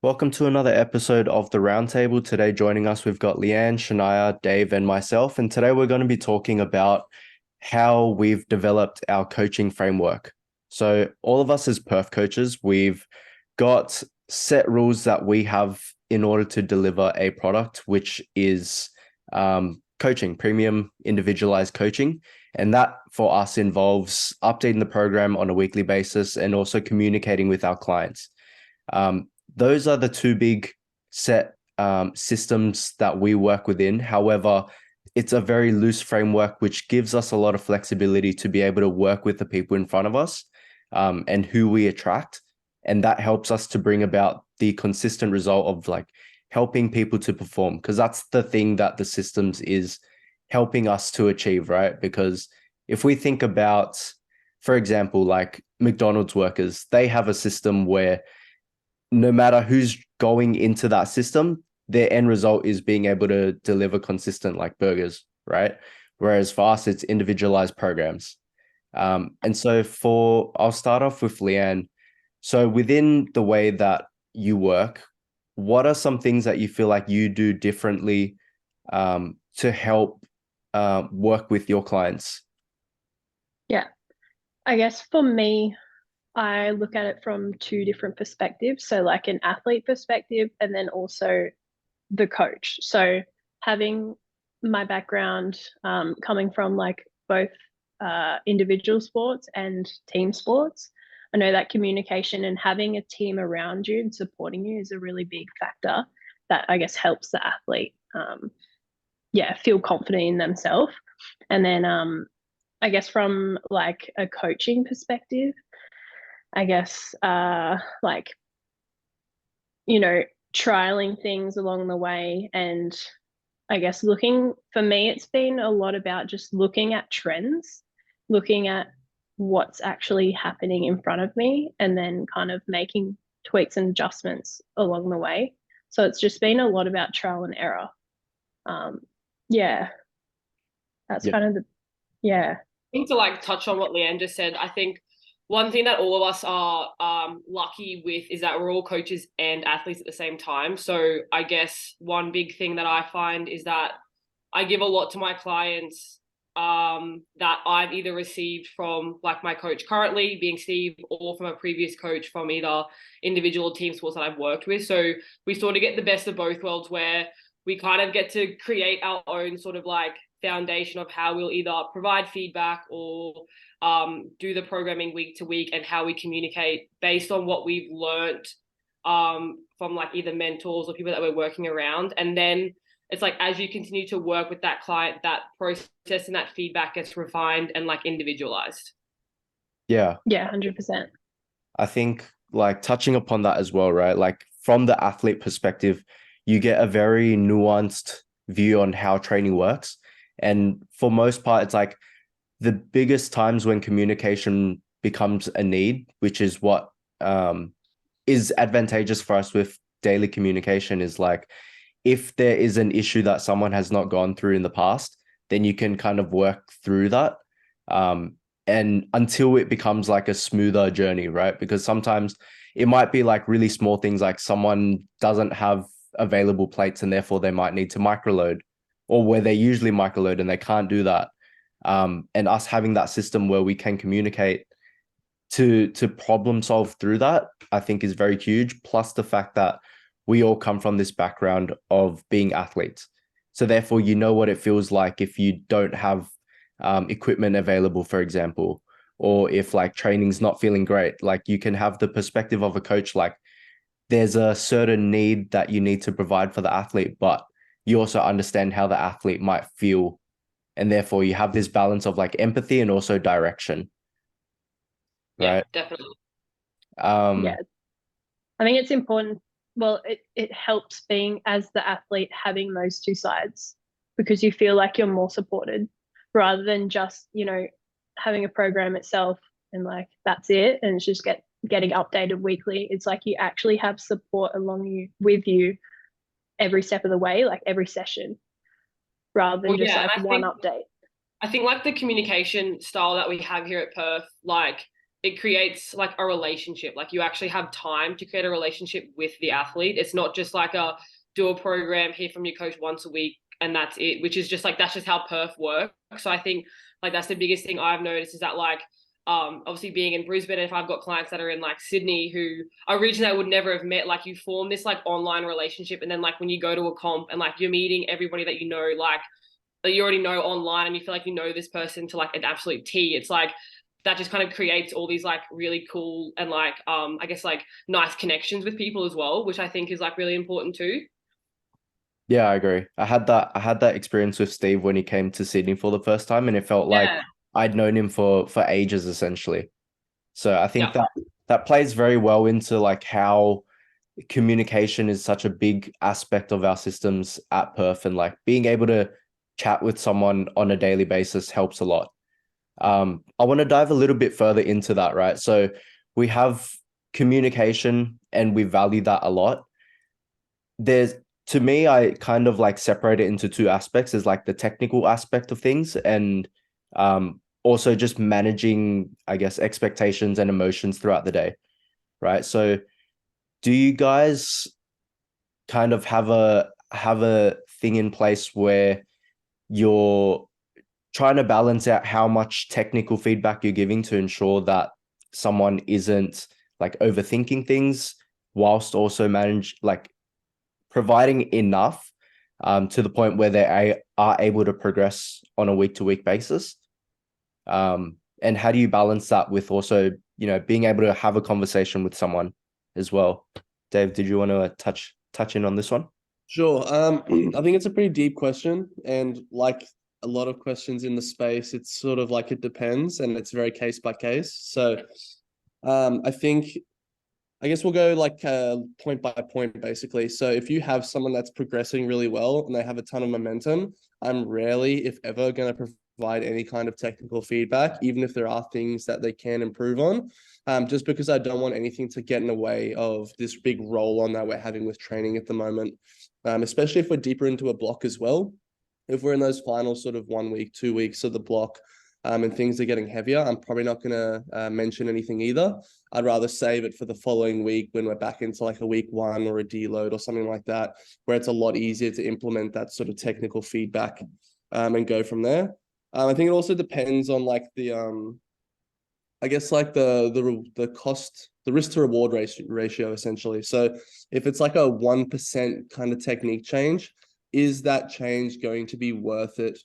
Welcome to another episode of the Roundtable. Today, joining us, we've got Leanne, Shania, Dave, and myself. And today, we're going to be talking about how we've developed our coaching framework. So, all of us as Perf coaches, we've got set rules that we have in order to deliver a product, which is coaching, premium individualized coaching. And that for us involves updating the program on a weekly basis and also communicating with our clients. Those are the two big set systems that we work within. However, it's a very loose framework, which gives us a lot of flexibility to be able to work with the people in front of us and who we attract. And that helps us to bring about the consistent result of like helping people to perform, because that's the thing that the systems is helping us to achieve, right? Because if we think about, for example, like McDonald's workers, they have a system where no matter who's going into that system, their end result is being able to deliver consistent like burgers, right? Whereas for us, it's individualized programs. And so I'll start off with Leanne. So within the way that you work, what are some things that you feel like you do differently to help work with your clients? Yeah, I guess for me, I look at it from two different perspectives. So, like an athlete perspective, and then also the coach. So, having my background coming from like both individual sports and team sports, I know that communication and having a team around you and supporting you is a really big factor that I guess helps the athlete, feel confident in themselves. And then, I guess from like a coaching perspective, I guess like trialing things along the way, and I guess looking, for me it's been a lot about just looking at trends, looking at what's actually happening in front of me, and then kind of making tweaks and adjustments along the way. So it's just been a lot about trial and error. um yeah, that's Yeah. kind of the yeah. Think to like touch on what Leanne just said, I think one thing that all of us are lucky with is that we're all coaches and athletes at the same time. So I guess one big thing that I find is that I give a lot to my clients that I've either received from like my coach currently being Steve, or from a previous coach from either individual or team sports that I've worked with. So we sort of get the best of both worlds, where we kind of get to create our own sort of like foundation of how we'll either provide feedback or do the programming week to week, and how we communicate based on what we've learned from like either mentors or people that we're working around. And then it's like as you continue to work with that client, that process and that feedback gets refined and like individualized. Yeah. Yeah, 100%. I think like touching upon that as well, right? Like from the athlete perspective, you get a very nuanced view on how training works. And for most part, it's like the biggest times when communication becomes a need, which is what is advantageous for us with daily communication, is like if there is an issue that someone has not gone through in the past, then you can kind of work through that. And until it becomes like a smoother journey, right? Because sometimes it might be like really small things, like someone doesn't have available plates and therefore they might need to microload, or where they usually microload and they can't do that. And us having that system where we can communicate to problem solve through that, I think is very huge. Plus the fact that we all come from this background of being athletes. So therefore, you know what it feels like if you don't have equipment available, for example, or if like training's not feeling great. Like you can have the perspective of a coach, like there's a certain need that you need to provide for the athlete, but you also understand how the athlete might feel. And therefore you have this balance of like empathy and also direction. Yeah, Right. definitely. Yeah, I think it's important. Well, it helps being as the athlete having those two sides, because you feel like you're more supported rather than just, having a program itself and like that's it, and it's just getting updated weekly. It's like you actually have support along you with you every step of the way, like every session, rather Well, than just yeah, and like one update. I think like the communication style that we have here at Perth, like it creates like a relationship. Like you actually have time to create a relationship with the athlete. It's not just like a do a program, hear from your coach once a week, and that's it, which is just like that's just how Perf works. So I think like that's the biggest thing I've noticed is that like obviously being in Brisbane, if I've got clients that are in like Sydney who originally I would never have met, like you form this like online relationship, and then like when you go to a comp and like you're meeting everybody that you know, like that you already know online, and you feel like you know this person to like an absolute T. It's like that just kind of creates all these like really cool and like I guess like nice connections with people as well, which I think is like really important too. Yeah, I agree. I had that experience with Steve when he came to Sydney for the first time, and it felt like Yeah. I'd known him for ages essentially. So I think Yeah. that plays very well into like how communication is such a big aspect of our systems at Perth, and like being able to chat with someone on a daily basis helps a lot. I want to dive a little bit further into that, right? So we have communication and we value that a lot. There's To me, I kind of like separate it into two aspects. Is like the technical aspect of things, and also just managing, I guess, expectations and emotions throughout the day, right? So do you guys kind of have a thing in place where you're trying to balance out how much technical feedback you're giving to ensure that someone isn't like overthinking things, whilst also manage like providing enough to the point where are able to progress on a week to week basis? And how do you balance that with also, being able to have a conversation with someone as well? Dave, did you want to touch in on this one? Sure. I think it's a pretty deep question, and like a lot of questions in the space, it's sort of like it depends, and it's very case by case. So, I guess we'll go like point by point, basically. So if you have someone that's progressing really well and they have a ton of momentum, I'm rarely, if ever, going to provide any kind of technical feedback, even if there are things that they can improve on, just because I don't want anything to get in the way of this big roll on that we're having with training at the moment, especially if we're deeper into a block as well. If we're in those final sort of 1 week, 2 weeks of the block, and things are getting heavier, I'm probably not going to mention anything either. I'd rather save it for the following week when we're back into like a week one or a deload or something like that, where it's a lot easier to implement that sort of technical feedback and go from there. I think it also depends on like I guess like the cost, the risk to reward ratio essentially. So if it's like a 1% kind of technique change, is that change going to be worth it?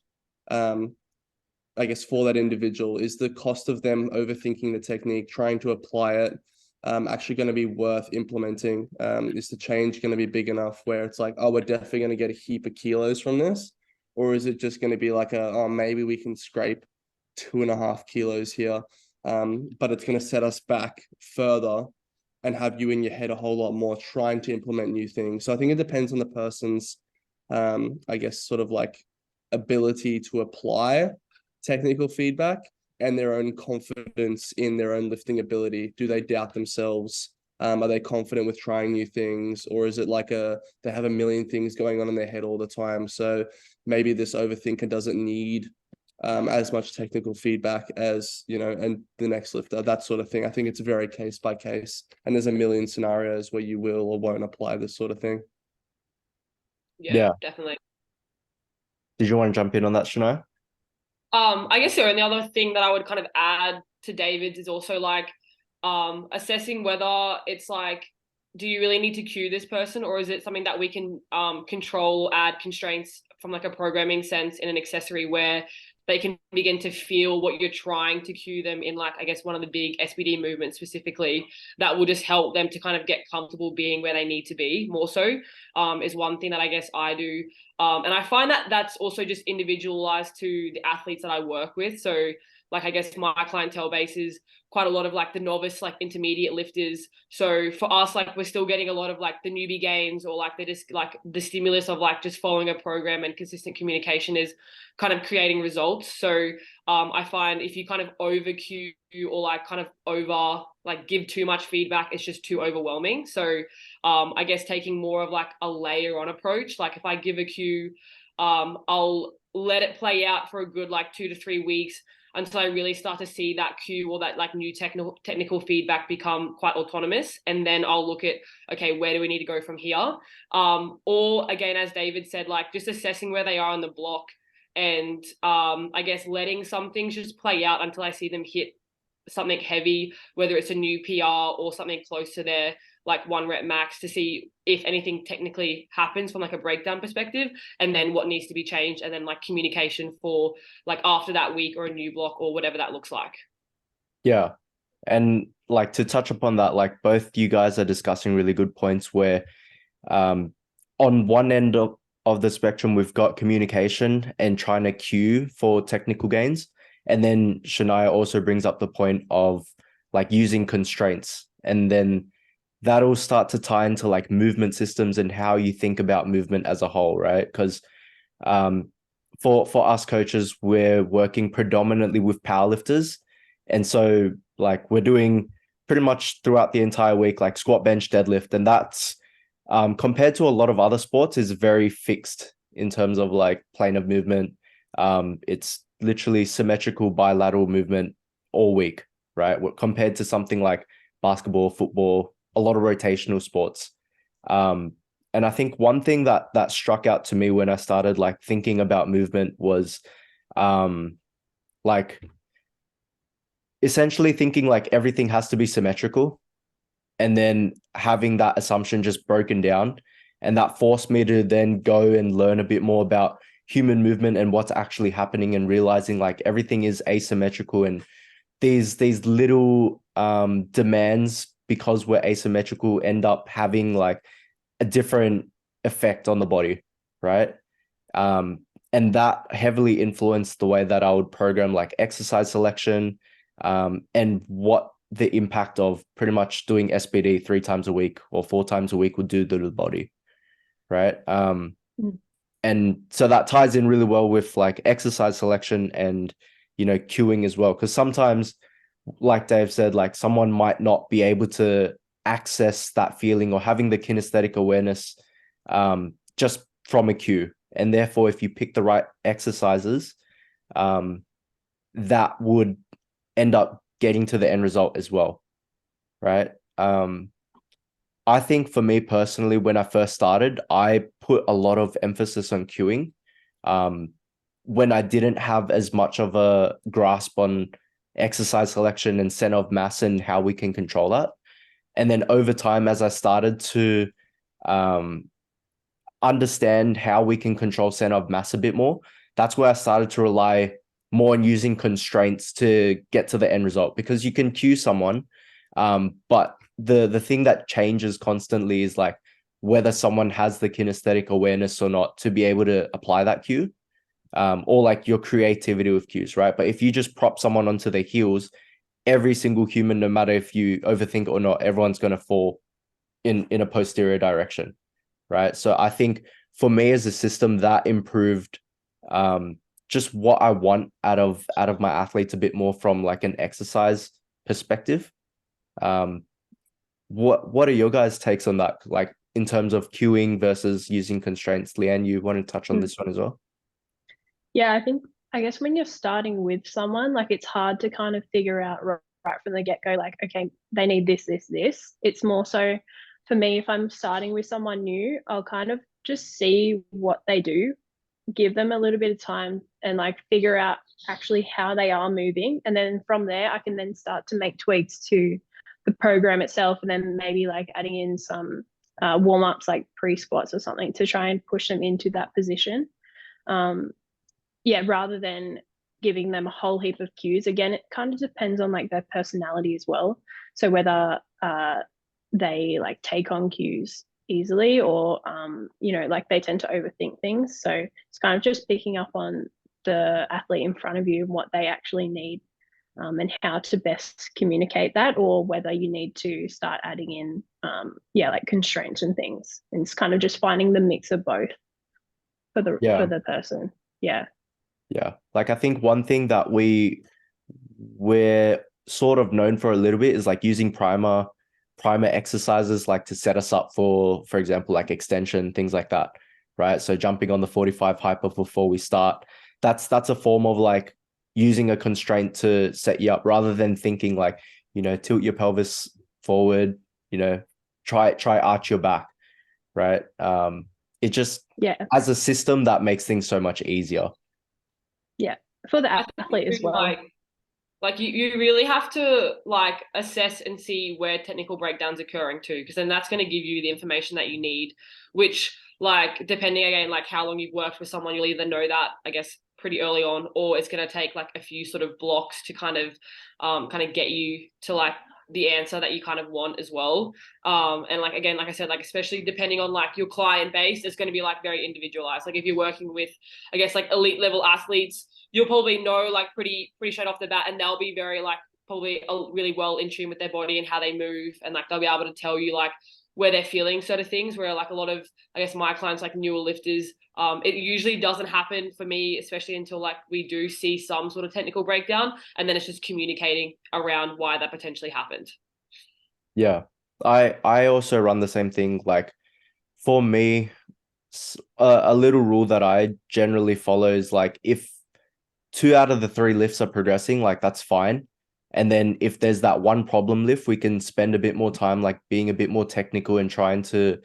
I guess for that individual, is the cost of them overthinking the technique, trying to apply it, actually going to be worth implementing? Is the change going to be big enough where it's like, oh, we're definitely going to get a heap of kilos from this? Or is it just going to be like oh, maybe we can scrape 2.5 kilos here, but it's going to set us back further and have you in your head a whole lot more trying to implement new things. So I think it depends on the person's, I guess, sort of like ability to apply technical feedback and their own confidence in their own lifting ability. Do they doubt themselves? Are they confident with trying new things? Or is it like they have a million things going on in their head all the time? So maybe this overthinker doesn't need as much technical feedback as, and the next lifter, that sort of thing. I think it's very case by case. And there's a million scenarios where you will or won't apply this sort of thing. Yeah, definitely. Did you want to jump in on that, Shania? I guess the only other thing that I would kind of add to David's is also like assessing whether it's like, do you really need to cue this person, or is it something that we can control, add constraints from like a programming sense in an accessory where they can begin to feel what you're trying to cue them in, like, I guess one of the big SBD movements specifically, that will just help them to kind of get comfortable being where they need to be more so, is one thing that I guess I do. And I find that that's also just individualized to the athletes that I work with. So like, I guess my clientele base is quite a lot of like the novice, like intermediate lifters. So for us, like we're still getting a lot of like the newbie gains, or like they're just like the stimulus of like just following a program and consistent communication is kind of creating results. So I find if you kind of over cue or like kind of over like give too much feedback, it's just too overwhelming. So I guess taking more of like a layer on approach. Like if I give a cue, I'll let it play out for a good like 2 to 3 weeks. until I really start to see that cue or that like new technical feedback become quite autonomous. And then I'll look at, okay, where do we need to go from here? Or again, as David said, like just assessing where they are on the block, and I guess letting some things just play out until I see them hit something heavy, whether it's a new PR or something close to their like 1 rep max, to see if anything technically happens from like a breakdown perspective, and then what needs to be changed, and then like communication for like after that week or a new block or whatever that looks like. Yeah. And like to touch upon that, like both you guys are discussing really good points where on one end of the spectrum, we've got communication and trying to cue for technical gains. And then Shania also brings up the point of like using constraints. And then that'll start to tie into like movement systems and how you think about movement as a whole, right? Because for us coaches, we're working predominantly with powerlifters. And so like we're doing pretty much throughout the entire week, like squat, bench, deadlift. And that's compared to a lot of other sports is very fixed in terms of like plane of movement. It's literally symmetrical bilateral movement all week, right? Compared to something like basketball, football, a lot of rotational sports. And I think one thing that struck out to me when I started like thinking about movement was like essentially thinking like everything has to be symmetrical, and then having that assumption just broken down. And that forced me to then go and learn a bit more about human movement and what's actually happening, and realizing like everything is asymmetrical, and these little demands, because we're asymmetrical, end up having like a different effect on the body, right? And that heavily influenced the way that I would program like exercise selection, and what the impact of pretty much doing SBD 3 times a week or 4 times a week would do to the body, right? And so that ties in really well with like exercise selection and, cueing as well. Because sometimes, like Dave said, like someone might not be able to access that feeling or having the kinesthetic awareness just from a cue. And therefore, if you pick the right exercises, that would end up getting to the end result as well, right? I think for me personally, when I first started, I put a lot of emphasis on cueing when I didn't have as much of a grasp on exercise selection and center of mass and how we can control that. And then over time, as I started to understand how we can control center of mass a bit more, that's where I started to rely more on using constraints to get to the end result, because you can cue someone, but the thing that changes constantly is like whether someone has the kinesthetic awareness or not to be able to apply that cue, or like your creativity with cues, right? But if you just prop someone onto their heels, every single human, no matter if you overthink it or not, everyone's going to fall in a posterior direction, right? So I think for me as a system, that improved just what I want out of my athletes a bit more from like an exercise perspective. What are your guys' takes on that? Like in terms of cueing versus using constraints? Leanne, you want to touch on this one as well? Yeah, I guess when you're starting with someone, like it's hard to kind of figure out right from the get-go, like, okay, they need this, this, this. It's more so for me, if I'm starting with someone new, I'll kind of just see what they do, give them a little bit of time, and like figure out actually how they are moving. And then from there, I can then start to make tweaks to the program itself, and then maybe like adding in some warm-ups like pre-squats or something to try and push them into that position. Rather than giving them a whole heap of cues. Again, it kind of depends on like their personality as well. So whether they like take on cues easily, or like they tend to overthink things. So it's kind of just picking up on the athlete in front of you and what they actually need, and how to best communicate that, or whether you need to start adding in like constraints and things. And it's kind of just finding the mix of both for the person. Yeah, like I think one thing that we're sort of known for a little bit is like using primer exercises, like to set us up for example, like extension, things like that, right? So jumping on the 45 hyper before we start, that's a form of like using a constraint to set you up rather than thinking like, tilt your pelvis forward, try arch your back, right? It just, Yeah. as a system, that makes things so much easier. Yeah. For the I think athlete as you, well. like you really have to like assess and see where technical breakdowns occurring too, because then that's going to give you the information that you need, which like depending again like how long you've worked with someone, you'll either know that I guess pretty early on, or it's going to take like a few sort of blocks to kind of get you to like the answer that you kind of want as well. And like again, like I said, like especially depending on like your client base, it's going to be like very individualized. Like if you're working with I guess like elite level athletes, you'll probably know like pretty straight off the bat, and they'll be very like probably really well in tune with their body and how they move, and like they'll be able to tell you like where they're feeling sort of things. Where like a lot of I guess my clients like newer lifters, it usually doesn't happen for me, especially until like we do see some sort of technical breakdown, and then it's just communicating around why that potentially happened. Yeah, I also run the same thing. Like for me, a little rule that I generally follow is like if 2 out of the 3 lifts are progressing, like that's fine. And then if there's that one problem lift, we can spend a bit more time like being a bit more technical and trying to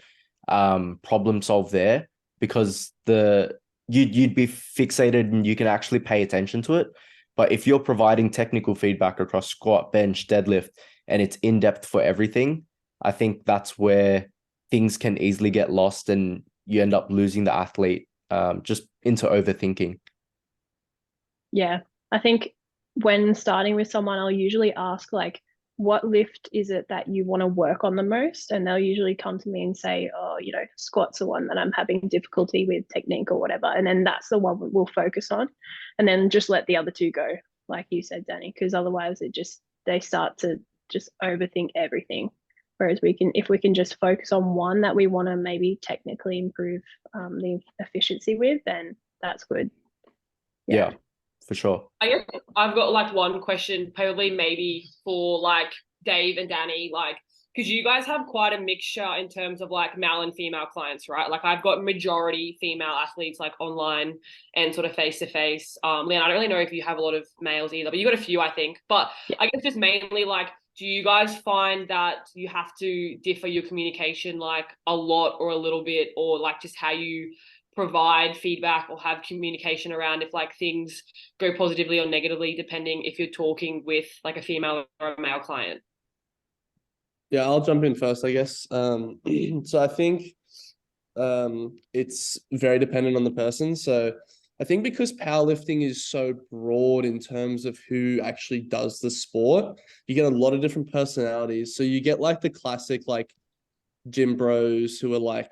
problem solve there, because you'd be fixated and you can actually pay attention to it. But if you're providing technical feedback across squat, bench, deadlift, and it's in depth for everything, I think that's where things can easily get lost and you end up losing the athlete just into overthinking. Yeah. I think when starting with someone, I'll usually ask like, what lift is it that you want to work on the most? And they'll usually come to me and say, oh, squats are one that I'm having difficulty with technique or whatever. And then that's the one we'll focus on. And then just let the other 2 go, like you said, Danny, because otherwise they start to just overthink everything. Whereas if we can just focus on one that we want to maybe technically improve the efficiency with, then that's good. Yeah, for sure. I guess I've got like one question, probably maybe for like Dave and Danny, like, because you guys have quite a mixture in terms of like male and female clients, right? Like I've got majority female athletes like online and sort of face to face. Leanne, I don't really know if you have a lot of males either, but you got a few, I think. But Yeah. I guess just mainly like, do you guys find that you have to differ your communication like a lot or a little bit, or like just how you provide feedback or have communication around if like things go positively or negatively, depending if you're talking with like a female or a male client? Yeah, I'll jump in first, I guess. So I think it's very dependent on the person. So I think because powerlifting is so broad in terms of who actually does the sport, you get a lot of different personalities. So you get like the classic like gym bros who are like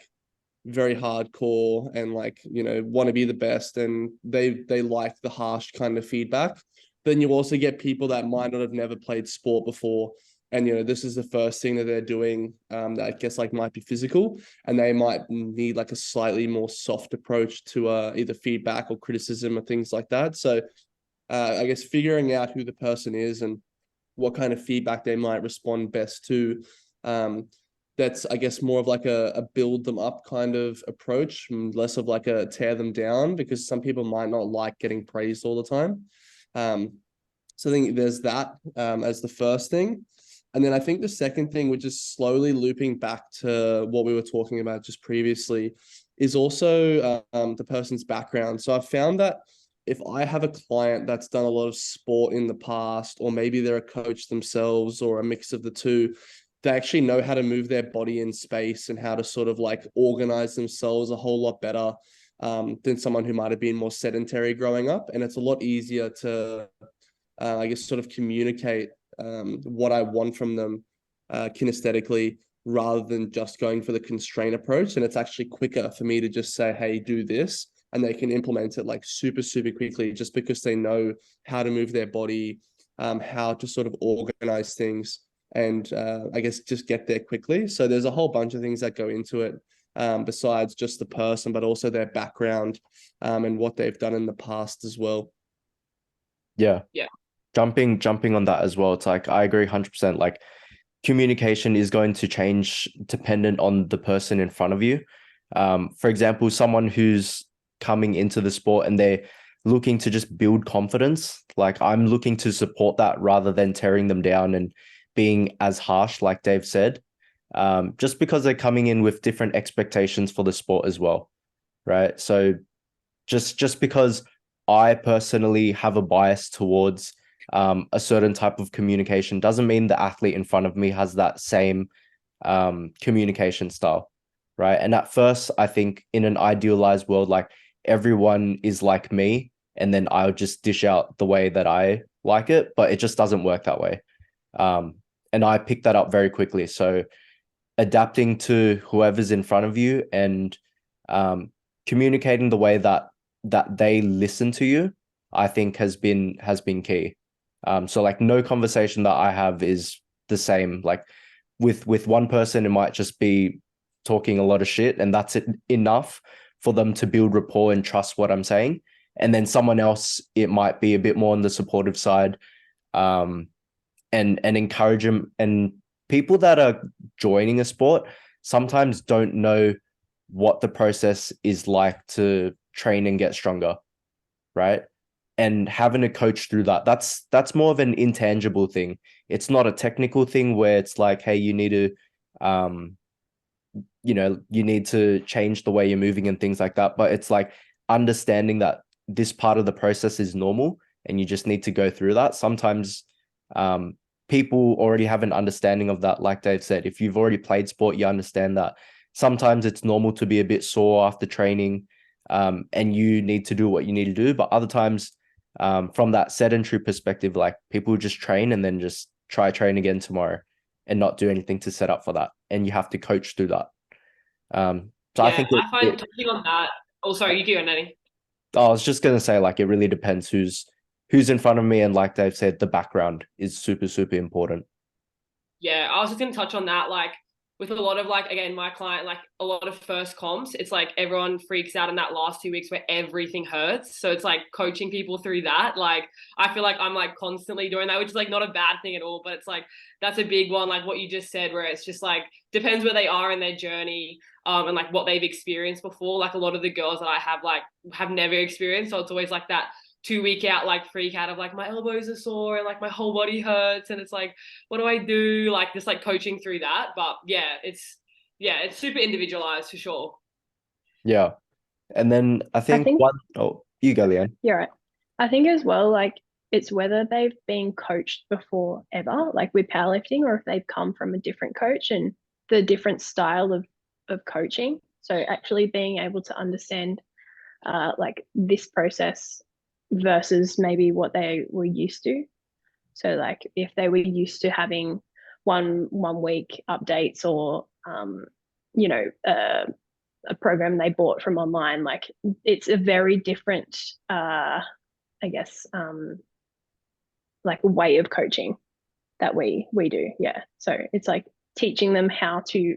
very hardcore and like want to be the best, and they like the harsh kind of feedback. Then you also get people that might not have never played sport before, and this is the first thing that they're doing, that I guess like might be physical, and they might need like a slightly more soft approach to either feedback or criticism or things like that. So I guess figuring out who the person is and what kind of feedback they might respond best to, that's I guess more of like a build them up kind of approach, less of like a tear them down, because some people might not like getting praised all the time. So I think there's that as the first thing. And then I think the second thing, which is slowly looping back to what we were talking about just previously, is also the person's background. So I've found that if I have a client that's done a lot of sport in the past, or maybe they're a coach themselves or a mix of the two, they actually know how to move their body in space and how to sort of like organize themselves a whole lot better than someone who might have been more sedentary growing up. And it's a lot easier to, I guess, sort of communicate what I want from them kinesthetically, rather than just going for the constraint approach. And it's actually quicker for me to just say, hey, do this. And they can implement it like super, super quickly, just because they know how to move their body, how to sort of organize things, and I guess just get there quickly. So there's a whole bunch of things that go into it, besides just the person, but also their background and what they've done in the past as well. Yeah. Yeah. Jumping on that as well. It's like, I agree 100%. Like communication is going to change dependent on the person in front of you. For example, someone who's coming into the sport and they're looking to just build confidence. Like I'm looking to support that rather than tearing them down and being as harsh, like Dave said, just because they're coming in with different expectations for the sport as well, right? So just because I personally have a bias towards a certain type of communication doesn't mean the athlete in front of me has that same communication style, right? And at first, I think in an idealized world, like everyone is like me, and then I'll just dish out the way that I like it, but it just doesn't work that way. And I picked that up very quickly. So adapting to whoever's in front of you and communicating the way that they listen to you, I think has been key. So like no conversation that I have is the same. Like with one person, it might just be talking a lot of shit, and that's enough for them to build rapport and trust what I'm saying. And then someone else, it might be a bit more on the supportive side, and encourage them. And people that are joining a sport sometimes don't know what the process is like to train and get stronger, right? And having a coach through that, that's more of an intangible thing. It's not a technical thing where it's like, hey, you need to you need to change the way you're moving and things like that. But it's like understanding that this part of the process is normal and you just need to go through that. Sometimes people already have an understanding of that. Like Dave said, if you've already played sport, you understand that sometimes it's normal to be a bit sore after training, and you need to do what you need to do. But other times, from that sedentary perspective, like people just train and then just try train again tomorrow and not do anything to set up for that. And you have to coach through that. So I Yeah, think I find touching on that. Oh, sorry, you go, Nanny. I was just gonna say, like, it really depends who's in front of me, and like Dave said, the background is super, super important. Yeah, I was just gonna touch on that. Like with a lot of like again, my client, like a lot of first comps, it's like everyone freaks out in that last 2 weeks where everything hurts. So it's like coaching people through that. Like I feel like I'm like constantly doing that, which is like not a bad thing at all, but it's like that's a big one, like what you just said, where it's just like depends where they are in their journey, and like what they've experienced before. Like a lot of the girls that I have like have never experienced. So it's always like that 2 week out like freak out of like my elbows are sore and like my whole body hurts, and it's like what do I do, like just like coaching through that. But it's super individualized for sure. Yeah. And then I think you go, Leanne. You're right. I think as well, like it's whether they've been coached before ever, like with powerlifting, or if they've come from a different coach and the different style of coaching. So actually being able to understand like this process versus maybe what they were used to. So like if they were used to having one week updates, or a program they bought from online, like it's a very different I guess like way of coaching that we do. Yeah. So it's like teaching them how to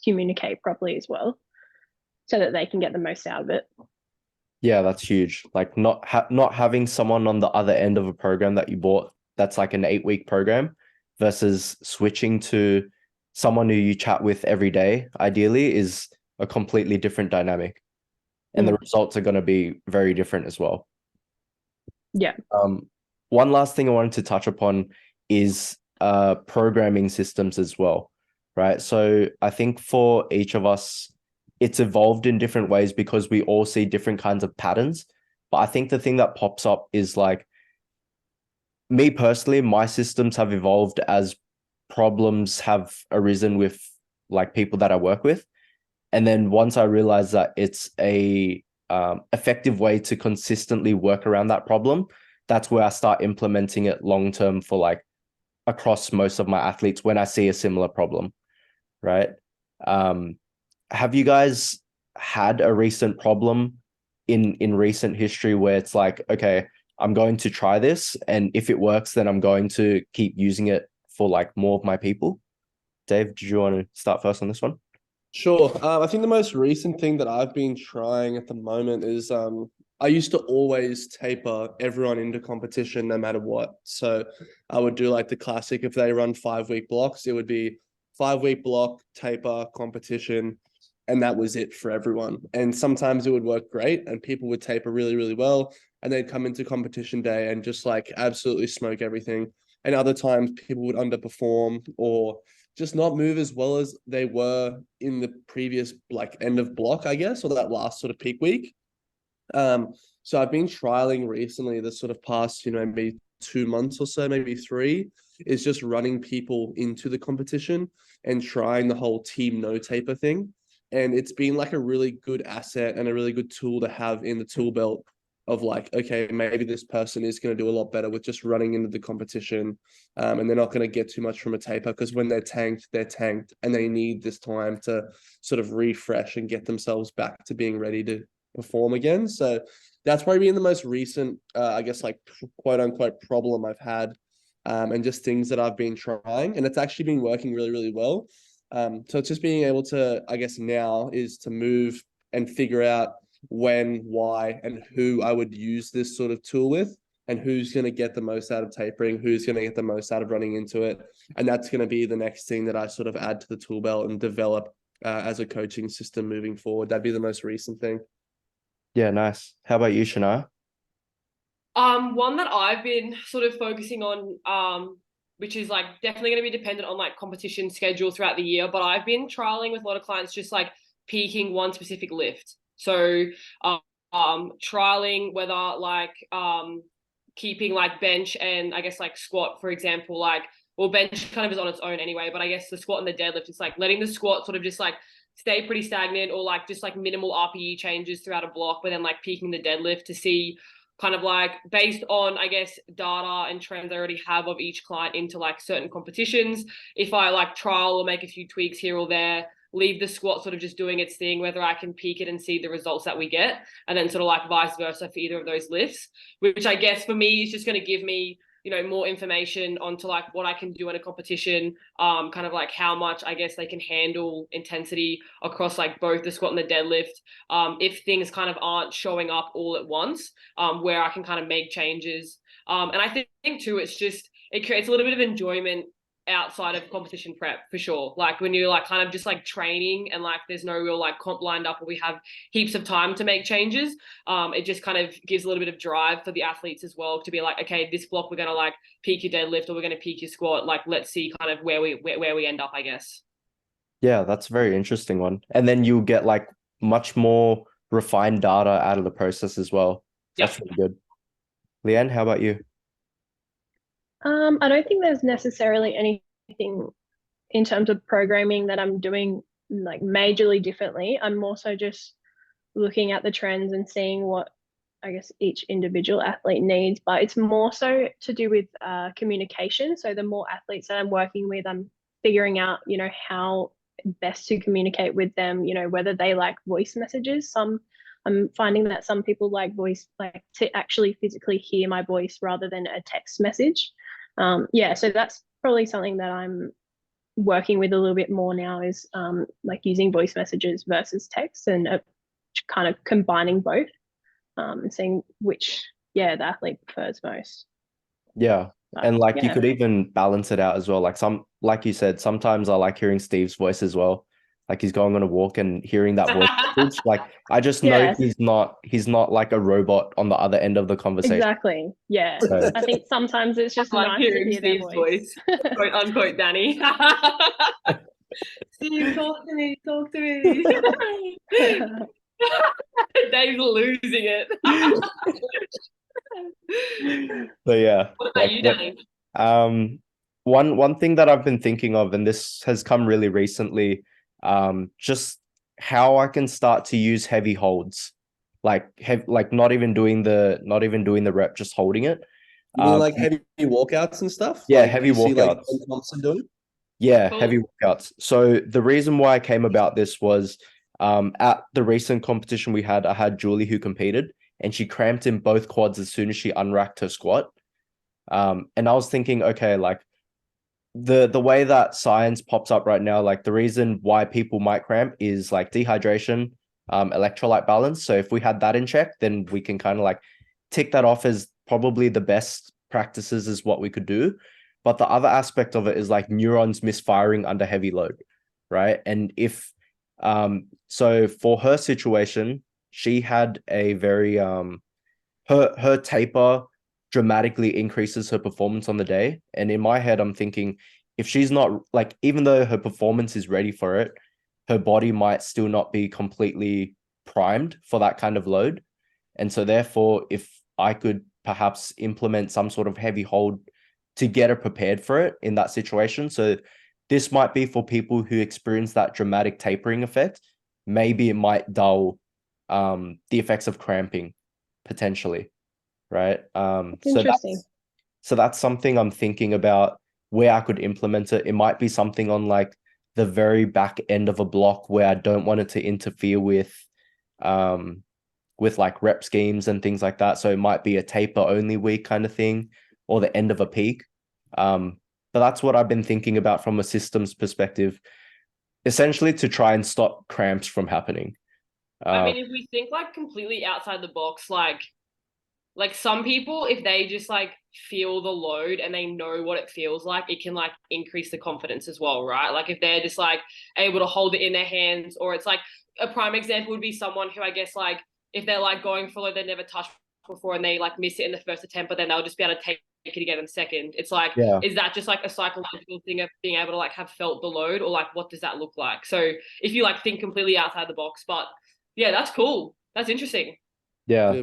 communicate properly as well so that they can get the most out of it. Yeah, that's huge. Like not having someone on the other end of a program that you bought that's like an 8-week program versus switching to someone who you chat with every day, ideally, is a completely different dynamic. And the results are going to be very different as well. Yeah. One last thing I wanted to touch upon is programming systems as well, right? So I think for each of us, it's evolved in different ways because we all see different kinds of patterns. But I think the thing that pops up is like, me personally, my systems have evolved as problems have arisen with like people that I work with. And then once I realized that it's a effective way to consistently work around that problem, that's where I start implementing it long term for like across most of my athletes when I see a similar problem, right? Have you guys had a recent problem in recent history where it's like, okay, I'm going to try this, and if it works, then I'm going to keep using it for like more of my people? Dave, did you want to start first on this one? Sure. I think the most recent thing that I've been trying at the moment is I used to always taper everyone into competition no matter what. So I would do like the classic, if they run 5-week blocks, it would be 5-week block, taper, competition, and that was it for everyone. And sometimes it would work great and people would taper really, really well. and they'd come into competition day and just like absolutely smoke everything. And other times people would underperform or just not move as well as they were in the previous like end of block, I guess, or that last sort of peak week. So I've been trialing recently, the sort of past, maybe 2 months or so, maybe three, is just running people into the competition and trying the whole team no taper thing. And it's been like a really good asset and a really good tool to have in the tool belt of like, okay, maybe this person is going to do a lot better with just running into the competition. And they're not going to get too much from a taper, because when they're tanked, and they need this time to sort of refresh and get themselves back to being ready to perform again. So that's probably been the most recent, I guess, like quote unquote problem I've had, and just things that I've been trying, and it's actually been working really, really well. So it's just being able to, I guess now is to move and figure out when, why, and who I would use this sort of tool with, and who's going to get the most out of tapering, who's going to get the most out of running into it. And that's going to be the next thing that I sort of add to the tool belt and develop as a coaching system moving forward. That'd be the most recent thing. Yeah, nice. How about you, Shania? One that I've been sort of focusing on, which is like definitely going to be dependent on like competition schedule throughout the year, but I've been trialing with a lot of clients just like peaking one specific lift. So, trialing whether like keeping like bench and I guess like squat, for example, like, well, bench kind of is on its own anyway, but I guess the squat and the deadlift, it's like letting the squat sort of just like stay pretty stagnant, or like just like minimal RPE changes throughout a block, but then like peaking the deadlift to see kind of like based on, I guess, data and trends I already have of each client into like certain competitions. If I like trial or make a few tweaks here or there, leave the squat sort of just doing its thing, whether I can peak it and see the results that we get, and then sort of like vice versa for either of those lifts, which I guess for me is just going to give me, more information onto like what I can do in a competition, kind of like how much I guess they can handle intensity across like both the squat and the deadlift. If things kind of aren't showing up all at once, where I can kind of make changes. And I think too, it creates a little bit of enjoyment outside of competition prep for sure. Like when you're like kind of just like training and like there's no real like comp lined up, or we have heaps of time to make changes. It just kind of gives a little bit of drive for the athletes as well to be like, okay, this block we're gonna like peak your deadlift, or we're gonna peak your squat. Like let's see kind of where we end up, I guess. Yeah, that's a very interesting one. And then you'll get like much more refined data out of the process as well. That's really good. Leanne, how about you? I don't think there's necessarily anything in terms of programming that I'm doing like majorly differently. I'm more so just looking at the trends and seeing what I guess each individual athlete needs, but it's more so to do with communication. So the more athletes that I'm working with, I'm figuring out, how best to communicate with them, whether they like voice messages. I'm finding that some people like voice, like to actually physically hear my voice rather than a text message. Yeah, so that's probably something that I'm working with a little bit more now, is like using voice messages versus text, and kind of combining both, and seeing which, the athlete prefers most. Yeah. But, And like you yeah. could even balance it out as well. Like you said, sometimes I like hearing Steve's voice as well. Like he's going on a walk and hearing that voice message. Like I just know Yes. he's not like a robot on the other end of the conversation. Exactly. Yeah. So, I think sometimes it's just I like nice to hearing hear their Steve's voice. quote unquote, Danny. Steve, talk to me. Dave's losing it. so yeah. What about Like you, what Danny? one thing that I've been thinking of, and this has come really recently, just how I can start to use heavy holds. Like not even doing the rep, just holding it. You mean like heavy walkouts and stuff? Yeah, Like heavy you see like walkouts. Ben Thompson doing? Yeah, Cool. heavy workouts. So the reason why I came about this was at the recent competition we had, I had Julie who competed, and she cramped in both quads as soon as she unracked her squat. And I was thinking, okay, like the way that science pops up right now, like the reason why people might cramp is like dehydration, electrolyte balance. So if we had that in check, then we can kind of like tick that off as probably the best practices is what we could do. But the other aspect of it is like neurons misfiring under heavy load, right? And if so for her situation, she had a very her taper dramatically increases her performance on the day. And in my head, I'm thinking, if she's not like, even though her performance is ready for it, her body might still not be completely primed for that kind of load. And so therefore, if I could perhaps implement some sort of heavy hold to get her prepared for it in that situation. So this might be for people who experience that dramatic tapering effect. Maybe it might dull the effects of cramping potentially, right? Interesting. So that's something I'm thinking about where I could implement it. It might be something on like the very back end of a block where I don't want it to interfere with like rep schemes and things like that. So it might be a taper only week kind of thing, or the end of a peak. But that's what I've been thinking about from a systems perspective, essentially to try and stop cramps from happening. I mean, if we think like completely outside the box, like some people, if they just like feel the load and they know what it feels like, it can like increase the confidence as well, right? Like if they're just like able to hold it in their hands, or it's like a prime example would be someone who I guess like if they're like going for a load they never touched before and they like miss it in the first attempt, but then they'll just be able to take it again in the second. It's like, Yeah. is that just like a psychological thing of being able to like have felt the load, or like what does that look like? So if you like think completely outside the box, but yeah, that's cool. That's interesting. Yeah.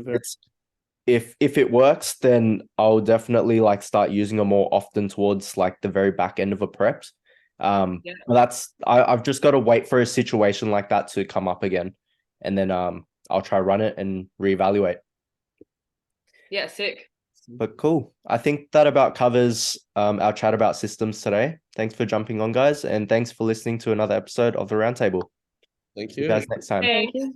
If it works, then I'll definitely like start using it more often towards like the very back end of a preps. Yeah. But I've just got to wait for a situation like that to come up again, and then I'll try run it and reevaluate. Yeah, sick. But cool. I think that about covers our chat about systems today. Thanks for jumping on, guys, and thanks for listening to another episode of the Roundtable. Thank See you you. guys next time. Thank you.